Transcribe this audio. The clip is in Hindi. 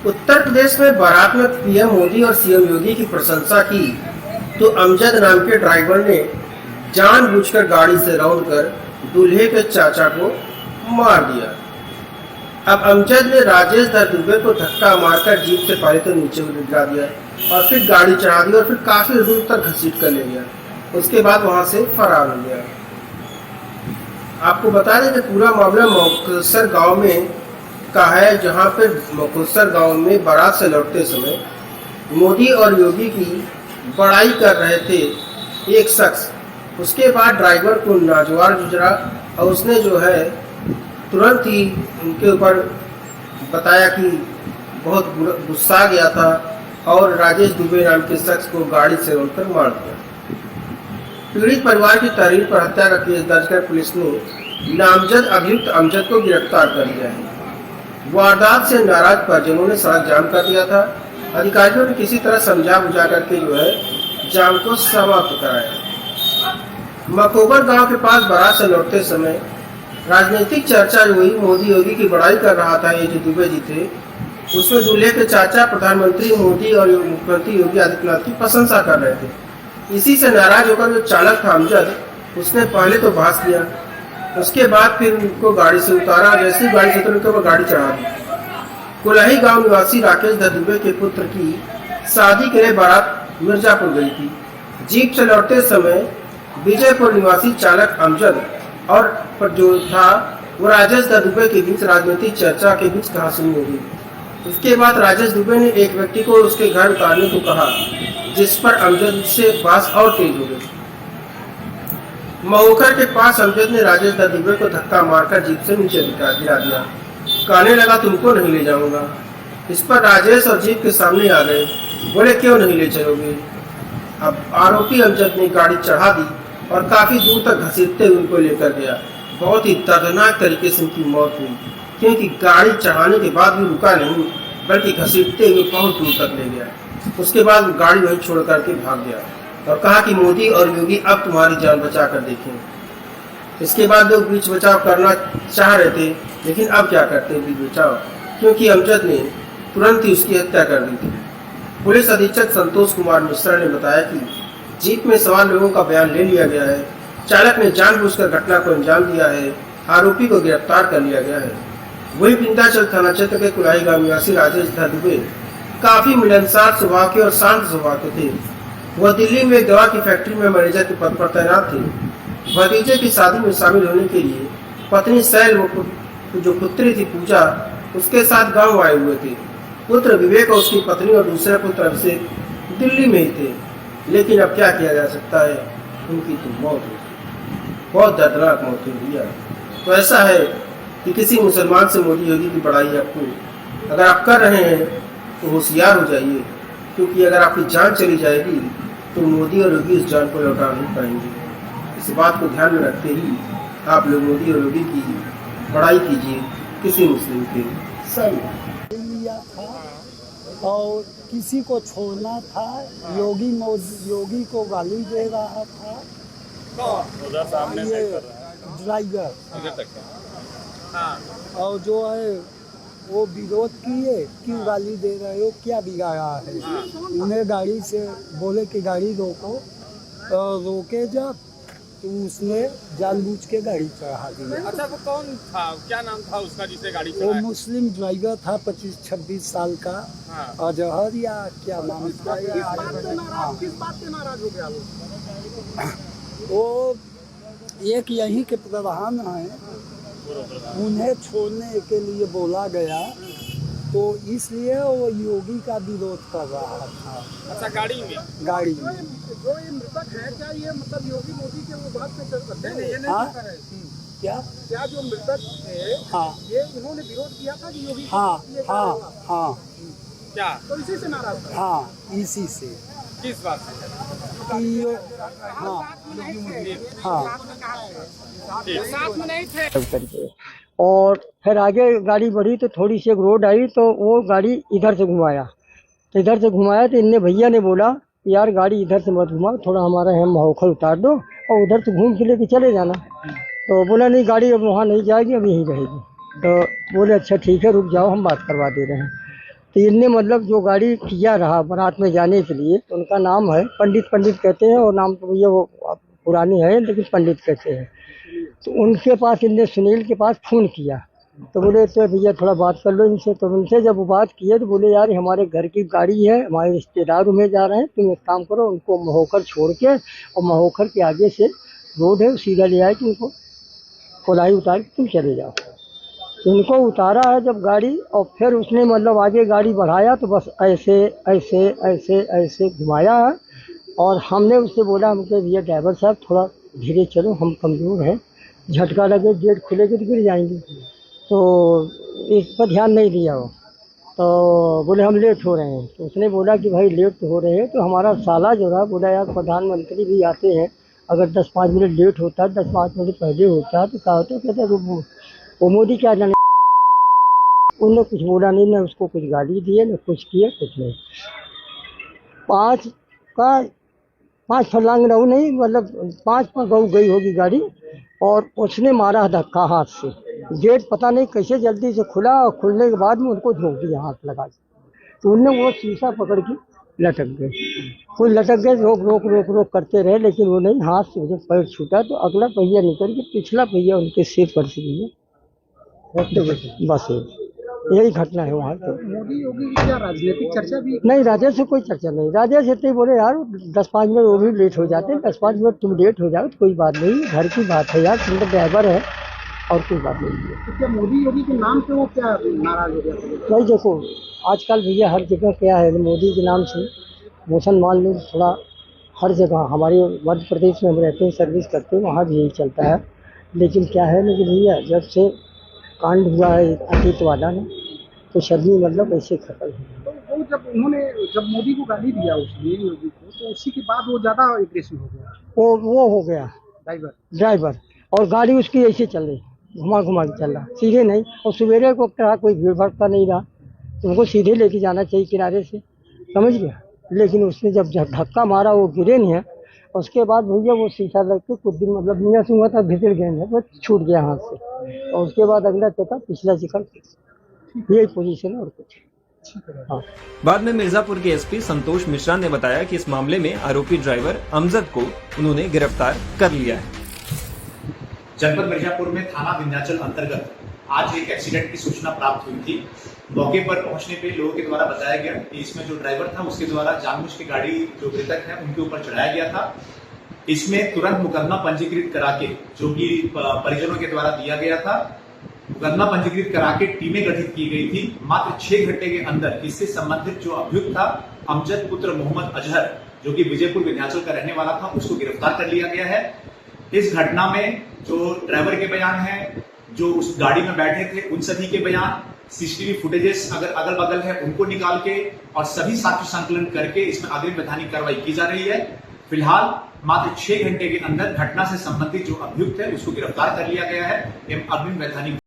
उत्तर प्रदेश में बारात में पीएम मोदी और सीएम योगी की प्रशंसा की तो अमजद नाम के ड्राइवर ने जानबूझकर गाड़ी से रौंदकर दूल्हे के चाचा को मार दिया। अब अमजद ने राजेश दुबे को धक्का मारकर जीप से पहले तो नीचे गिरा दिया और फिर गाड़ी चढ़ा दी और फिर काफी दूर तक घसीट कर ले गया। उसके बाद वहां से फरार हो गया। आपको बता दें कि पूरा मामला मुक्तसर गांव में का है, जहां पर मुक्तसर गांव में बारात से लौटते समय मोदी और योगी की बड़ाई कर रहे थे एक शख्स। उसके बाद ड्राइवर को नाजवार गुजरा और उसने जो है तुरंत ही उनके ऊपर बताया कि बहुत गुस्सा गया था और राजेश दुबे नाम के शख्स को गाड़ी से रोककर मार दिया। पीड़ित परिवार की तहरीर पर हत्या का केस दर्ज कर पुलिस ने नामजद अभियुक्त अमजद को गिरफ्तार कर लिया है। वारदात से नाराज परिजनों ने सड़क जाम कर दिया था। अधिकारियों ने किसी तरह समझा बुझा करके जो है जाम को समाप्त कराया। मकोबर गांव के पास बारात से लौटते समय राजनीतिक चर्चा जो हुई, मोदी योगी की बड़ाई कर रहा था ये जो दुबे जी थे, उसमें दूल्हे के चाचा प्रधानमंत्री मोदी और मुख्यमंत्री योगी आदित्यनाथ की प्रशंसा कर रहे थे। इसी से नाराज होकर जो चालक था अमजद, उसने पहले तो भांस लिया, उसके बाद फिर उनको गाड़ी से उतारा। जैसे ही गाड़ी से उतरने के बाद गाड़ी चढ़ा दी। कुलाही गांव निवासी राकेश दुबे के पुत्र की शादी के लिए बारात मिर्जापुर गई थी। जीप से लौटते समय विजयपुर निवासी चालक अमजद और पर जो था वो राजेश दुबे के बीच राजनीतिक चर्चा के बीच कहासुनी हो गई। इसके बाद राजेश दुबे ने एक व्यक्ति को उसके घर उतारने को कहा, जिस पर अमजद से बात और तेज हो गई। महोकर के पास अमजद ने राजेश दुबे को धक्का मारकर जीप से नीचे गिरा दिया। कहने लगा, तुमको नहीं ले जाऊंगा। इस पर राजेश और जीप के सामने आ गए। बोले, क्यों नहीं ले चलोगे? अब आरोपी अमजद ने गाड़ी चढ़ा दी और काफी दूर तक घसीटते हुए उनको लेकर गया। बहुत ही दर्दनाक तरीके से उनकी मौत हुई, क्योंकि गाड़ी चढ़ाने के बाद भी रुका नहीं, बल्कि घसीटते हुए बहुत दूर तक ले गया। उसके बाद गाड़ी वहीं छोड़ करके भाग गया और कहा कि मोदी और योगी अब तुम्हारी जान बचा कर देखें। इसके बाद लोग बीच बचाव करना चाह रहे थे, लेकिन अब क्या करते बीच बचाव, क्योंकि अमजद ने तुरंत ही उसकी हत्या कर दी थी। पुलिस अधीक्षक संतोष कुमार मिश्रा ने बताया कि जीप में सवार लोगों का बयान ले लिया गया है। चालक ने जानबूझकर घटना को अंजाम दिया है। आरोपी को गिरफ्तार कर लिया गया है। वही विंध्याचल थाना क्षेत्र के कुलाही गांव निवासी राजेश दुबे काफी मिलनसार स्वभाव के और शांत स्वभाव के थे। वह दिल्ली में एक दवा की फैक्ट्री में मैनेजर के पद पर तैनात थे। भतीजे की शादी में शामिल होने के लिए पत्नी शैल व जो पुत्री थी पूजा उसके साथ गांव आए हुए थे। पुत्र विवेक और उसकी पत्नी और दूसरे पुत्र अभिषेक दिल्ली में ही थे। लेकिन अब क्या किया जा सकता है, उनकी तो मौत हो गई। बहुत दर्दनाक मौत हुई है। तो ऐसा है कि किसी मुसलमान से मोदी योगी की बड़ाई आपको अगर आप कर रहे हैं तो होशियार हो जाइए, क्योंकि अगर आपकी जान चली जाएगी तो मोदी और योगी इस जान को लौटा नहीं पाएंगे। इस बात को ध्यान में रखते ही आप लोग मोदी और योगी की बड़ाई कीजिए किसी मुस्लिम के सामने। लिया था और किसी को छोड़ना था। योगी को गाली दे रहा था। ये ड्राइवर और जो है वो विरोध किए, क्यों गाली दे रहे हो, क्या बिगाड़ा है। उन्हें गाड़ी से बोले कि गाड़ी रोको, रोके जब तो उसने जानबूझ के गाड़ी चढ़ा दी। अच्छा, वो कौन था, क्या नाम था उसका जिसे गाड़ी चढ़ाई? वो मुस्लिम ड्राइवर था, 25-26 साल का। अजहर या क्या नाम था। किस बात पे नाराज हो गया वो एक यहीं के प्रधान हैं, उन्हें छोड़ने के लिए बोला गया, तो इसलिए वो योगी का विरोध कर रहा था। अच्छा, गाड़ी में जो ये मृतक है, क्या ये मतलब योगी मोदी के वो बात पे चल सकते हैं? हाँ? क्या जो मृतक है, हाँ, ये इन्होंने विरोध किया था कि योगी हाँ, क्या तो इसी से नाराज था? हाँ, इसी से। किस बात से? साथ में नहीं थे। और फिर आगे गाड़ी बढ़ी तो थोड़ी सी एक रोड आई, तो वो गाड़ी इधर से घुमाया। तो इनने भैया ने बोला, यार गाड़ी इधर से मत घुमाओ, थोड़ा हमारा हम महोखल उतार दो और उधर से घूम के लेके चले जाना। तो बोला, नहीं गाड़ी अब वहाँ नहीं जाएगी, अब यहीं रहेगी। तो बोले, अच्छा ठीक है, रुक जाओ, हम बात करवा दे रहे हैं। तो इनने मतलब जो गाड़ी किया रहा बारात में जाने के लिए, तो उनका नाम है पंडित कहते हैं, और नाम तो भैया वो पुरानी है लेकिन पंडित कहते हैं। तो उनके पास इनने सुनील के पास फ़ोन किया, तो बोले तो भैया थोड़ा बात कर लो इनसे। तो उनसे जब वो बात किए तो बोले यार हमारे घर की गाड़ी है, हमारे रिश्तेदार में जा रहे हैं, तुम एक काम करो उनको महोकर छोड़ के, और महोकर के आगे से रोड है सीधा ले आए कि उनको कोलाई उतार के तुम चले जाओ। उनको उतारा है जब गाड़ी, और फिर उसने मतलब आगे गाड़ी बढ़ाया तो बस ऐसे ऐसे ऐसे ऐसे घुमाया है। और हमने उससे बोला हमके भैया ड्राइवर साहब थोड़ा धीरे चलो, हम कमज़ोर हैं, झटका लगे गेट खुलेगी तो गिर जाएंगे। तो इस पर ध्यान नहीं दिया वो, तो बोले हम लेट हो रहे हैं। तो उसने बोला कि भाई लेट तो हो रहे हैं, तो हमारा साला जो है बोला यार प्रधानमंत्री भी आते हैं, अगर 10-5 मिनट लेट होता है, 10-5 मिनट पहले होता तो क्या होता, कहते वो मोदी क्या जाने। उन्होंने कुछ बोला नहीं, ना उसको कुछ गाली दिए ना कुछ किया, कुछ नहीं। 5 फरलांग रहू नहीं, मतलब 5 पर गई होगी गाड़ी, और उसने मारा धक्का हाथ से। गेट पता नहीं कैसे जल्दी से खुला, और खुलने के बाद में उनको झोंक दिया हाथ लगा के। तो उनने वो शीशा पकड़ के लटक गए, कोई लटक गए, रोक करते रहे, लेकिन वो नहीं, हाथ से जब पैर छूटा तो अगला पहिया निकल के पिछला पहिया उनके सिर पर से बस यही घटना है वहाँ पर। मोदी योगी की क्या राजनीतिक चर्चा भी? नहीं, राजेश से कोई चर्चा नहीं। राजेश इतने बोले यार 10-5 मिनट वो भी लेट हो जाते हैं, 10-5 मिनट तुम लेट हो जाओ तो कोई बात नहीं, घर की बात है यार, तुम तो ड्राइवर है और कोई बात नहीं है। तो क्या मोदी योगी के नाम पे वो क्या नाराज हो गया था? भाई देखो आजकल भैया हर जगह क्या है, मोदी के नाम से मुसलमान लोग थोड़ा हर जगह, हमारे मध्य प्रदेश में हम रहते हैं, सर्विस करते हैं, वहाँ भी यही चलता है। लेकिन क्या है ना कि भैया जब से कांड हुआ है अतीत वाला ने, तो सभी मतलब ऐसे खत्म है। तो वो जब मोदी को गाली दिया उसने योगी को, तो उसी के बाद वो ज़्यादा एग्रेसिव हो गया, वो हो गया ड्राइवर, और गाड़ी उसकी ऐसे चल रही, घुमा के चल रहा, सीधे नहीं। और सवेरे को कहा कोई भीड़ भड़का नहीं रहा, तुमको सीधे लेके जाना चाहिए किनारे से, समझ गया। लेकिन उसने जब धक्का मारा वो गिरे नहीं है, उसके बाद भैया वो शीशा लग के कुछ दिन मतलब मियाँ से हुआ था, भीतर गए हैं, वो छूट गया हाथ से, और उसके बाद अगला चक्का पिछला चिकन, यही पोजीशन है और कुछ। हाँ। बाद में मिर्जापुर के एसपी संतोष मिश्रा ने बताया कि इस मामले में आरोपी ड्राइवर अमजद को उन्होंने गिरफ्तार कर लिया है। जनपद मिर्जापुर में थाना विंध्याचल अंतर्गत आज एक एक्सीडेंट की सूचना प्राप्त हुई थी। मौके पर पहुंचने पे लोगों के द्वारा बताया गया कि इसमें जो ड्राइवर था उसके द्वारा जानबूझ के गाड़ी जो मृतक है उनके ऊपर चढ़ाया गया था। इसमें तुरंत मुकदमा पंजीकृत करा के, जो कि परिजनों के द्वारा दिया गया था, मुकदमा पंजीकृत करा के टीमें गठित की गई थी। मात्र 6 घंटे के अंदर इससे संबंधित जो अभियुक्त था अमजद पुत्र मोहम्मद अजहर, जो कि विजयपुर विंध्याचल का रहने वाला था, उसको गिरफ्तार कर लिया गया है। इस घटना में जो ड्राइवर के बयान है, जो उस गाड़ी में बैठे थे उन सभी के बयान, सीसीटीवी फुटेजेस अगर अगल बगल है उनको निकाल के और सभी साक्ष्य संकलन करके इसमें अग्रिम वैधानिक कार्रवाई की जा रही है। फिलहाल मात्र 6 घंटे के अंदर घटना से संबंधित जो अभियुक्त है उसको गिरफ्तार कर लिया गया है एवं अग्रिम वैधानिक